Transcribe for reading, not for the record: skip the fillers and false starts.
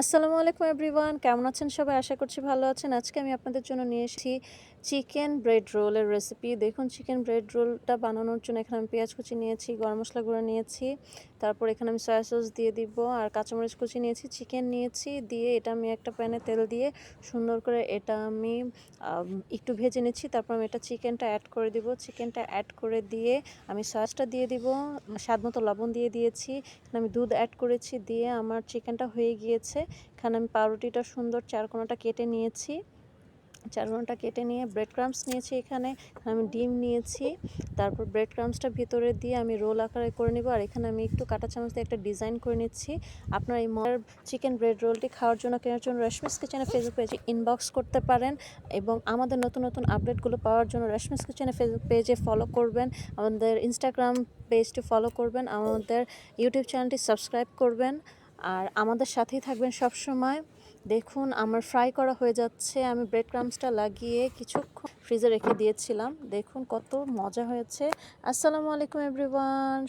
আসসালামু আলাইকুম এভরিওয়ান, কেমন আছেন সবাই? আশা করছি ভালো আছেন। আজকে আমি আপনাদের জন্য নিয়ে এসেছি চিকেন ব্রেড রোলের রেসিপি। দেখুন, চিকেন ব্রেড রোলটা বানানোর জন্য এখানে আমি পেঁয়াজ কুচি নিয়েছি, গরম মশলা গুঁড়ো নিয়েছি, তারপর এখানে আমি সয়া সস দিয়ে দিব, আর কাঁচামরিচ কুচি নিয়েছি, চিকেন নিয়েছি, দিয়ে এটা আমি একটা প্যানে তেল দিয়ে সুন্দর করে এটা আমি একটু ভেজে নিচ্ছি। তারপর আমি এটা চিকেনটা অ্যাড করে দিব। চিকেনটা অ্যাড করে দিয়ে আমি সসটা দিয়ে দিব, স্বাদ মতো লবণ দিয়ে দিয়েছি, এখানে আমি দুধ অ্যাড করেছি, দিয়ে আমার চিকেনটা হয়ে গিয়েছে। এখানে আমি পাউরুটিটা সুন্দর চারকোনাটা কেটে নিয়েছি, চারকোনাটা কেটে নিয়ে ব্রেড ক্রাম্বস নিয়েছি, এখানে আমি ডিম নিয়েছি, তারপর ব্রেড ক্রাম্বসটা ভিতরে দিয়ে আমি রোল আকারে করে নেব। আর এখানে আমি একটু কাঁটা চামচ দিয়ে একটা ডিজাইন করে নিচ্ছি। আপনার এই মজার চিকেন ব্রেড রোলটি খাওয়ার জন্য কেনার জন্য রেশমিস কিচেনে ফেসবুক পেজে ইনবক্স করতে পারেন, এবং আমাদের নতুন নতুন আপডেটগুলো পাওয়ার জন্য রেশমিস কিচেনে ফেসবুক পেজে ফলো করবেন, আমাদের ইনস্টাগ্রাম পেজটি ফলো করবেন, আমাদের ইউটিউব চ্যানেলটি সাবস্ক্রাইব করবেন, আর আমাদের সাথেই থাকবেন সব সময়। দেখুন, আমার ফ্রাই করা হয়ে যাচ্ছে। আমি ব্রেড ক্রাম্বসটা লাগিয়ে কিছুক্ষণ ফ্রিজে রেখে দিয়েছিলাম। দেখুন কত মজা হয়েছে। আসসালামু আলাইকুম এভরিওয়ান।